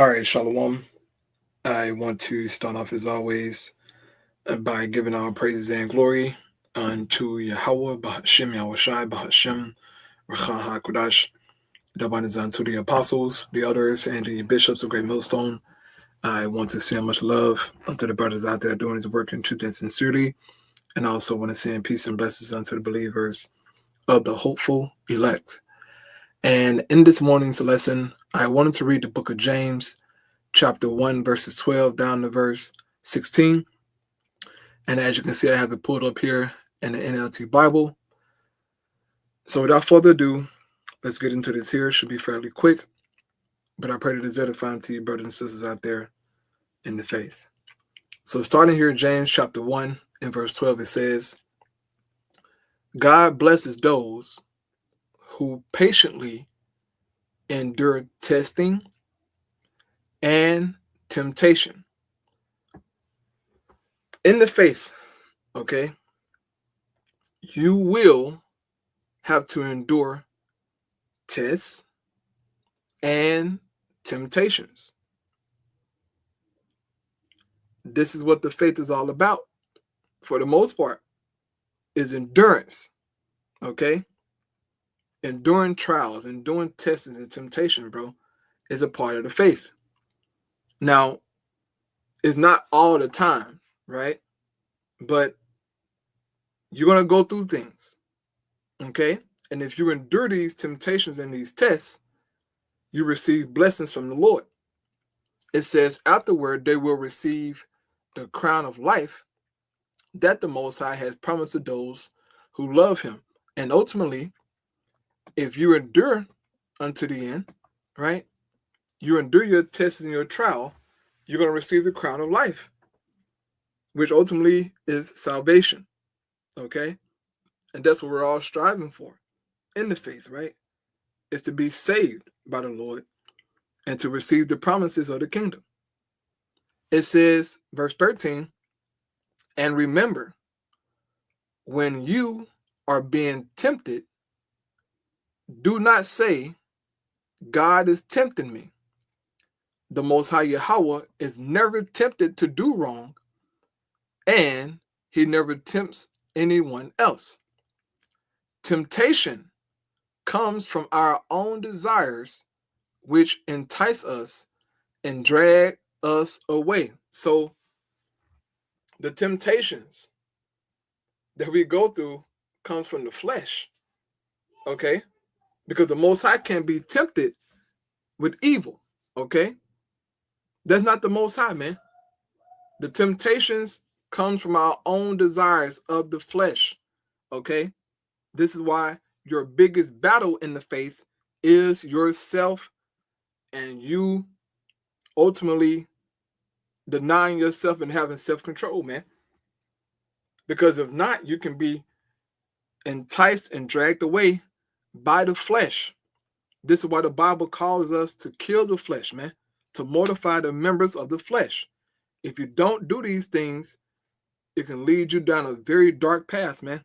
All right, Shalom. I want to start off as always by giving our praises and glory unto Yahweh, Bahashem, Yahushai, Bahashem, Racha HaKodash. That is unto the apostles, the elders, and the bishops of Great Millstone. I want to send much love unto the brothers out there doing his work in truth and sincerity. And I also want to send peace and blessings unto the believers of the hopeful elect. And in this morning's lesson, I wanted to read the book of James, chapter 1, verses 12 down to verse 16. And as you can see, I have it pulled up here in the NLT Bible. So without further ado, let's get into this here. It should be fairly quick, but I pray that it's edifying to you brothers and sisters out there in the faith. So starting here in James chapter 1 and verse 12, it says, God blesses those who patiently endure testing and temptation. In the faith, okay, you will have to endure tests and temptations. This is what the faith is all about, for the most part, is endurance, okay? Enduring trials, enduring tests and temptation, bro, is a part of the faith. Now, it's not all the time, right? But you're going to go through things, okay? And if you endure these temptations and these tests, you receive blessings from the Lord. It says, afterward, they will receive the crown of life that the Most High has promised to those who love him. And ultimately, if you endure unto the end, right, you endure your tests and your trial, you're going to receive the crown of life, which ultimately is salvation, okay? And that's what we're all striving for in the faith, right? Is to be saved by the Lord and to receive the promises of the kingdom. It says, verse 13, and remember, when you are being tempted, do not say, God is tempting me. The Most High Yahweh is never tempted to do wrong, and he never tempts anyone else. Temptation comes from our own desires, which entice us and drag us away. So the temptations that we go through comes from the flesh, okay? Because the Most High can't be tempted with evil, okay? That's not the Most High, man. The temptations comes from our own desires of the flesh, okay? This is why your biggest battle in the faith is yourself and you ultimately denying yourself and having self-control, man. Because if not, you can be enticed and dragged away by the flesh. This is why the Bible calls us to kill the flesh, man, to mortify the members of the flesh. If you don't do these things, it can lead you down a very dark path, man,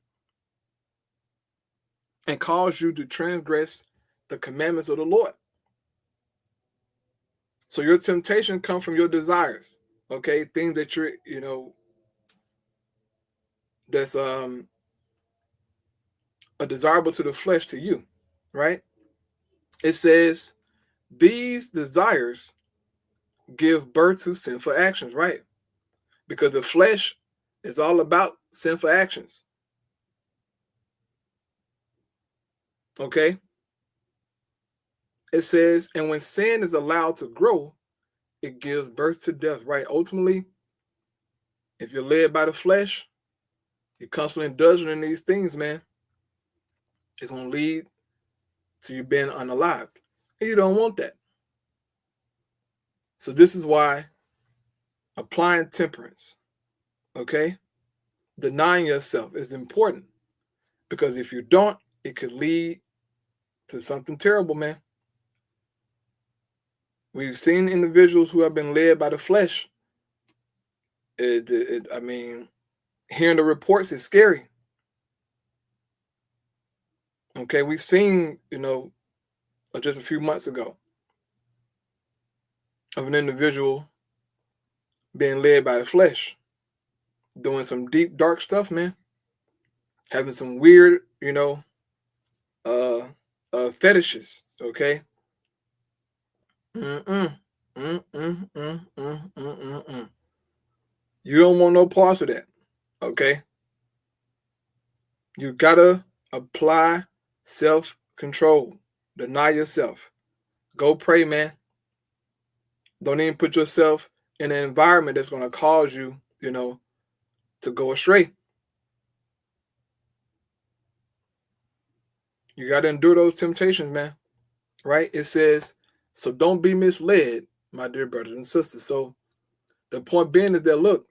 and cause you to transgress the commandments of the Lord. So your temptation comes from your desires, okay? Things that you're, that's a desirable to the flesh to you, right? It says these desires give birth to sinful actions, right? Because the flesh is all about sinful actions. Okay? It says, and when sin is allowed to grow, it gives birth to death, right? Ultimately, if you're led by the flesh, you're constantly indulging in these things, man, it's going to lead to you being unalived. And you don't want that. So this is why applying temperance, okay, denying yourself is important. Because if you don't, it could lead to something terrible, man. We've seen individuals who have been led by the flesh. I mean, hearing the reports is scary. Okay, we've seen, just a few months ago, of an individual being led by the flesh, doing some deep, dark stuff, man. Having some weird, fetishes, okay? Mm-mm. Mm-mm. Mm-mm. Mm-mm. You don't want no parts of that, okay? You gotta apply self-control. Deny yourself. Go pray, man. Don't even put yourself in an environment that's gonna cause you, to go astray. You gotta endure those temptations, man. Right? It says, so don't be misled, my dear brothers and sisters. So the point being is that, look,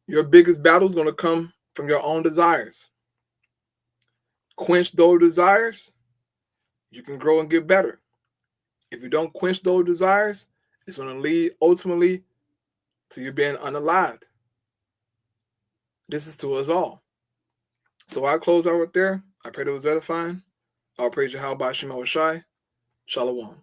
your biggest battle is going to come from your own desires. Quench those desires, you can grow and get better. If you don't quench those desires, it's going to lead ultimately to you being unalived. This is to us all. So I close out right there. I pray that it was edifying. I'll praise you how by Shema Shai. Shalom.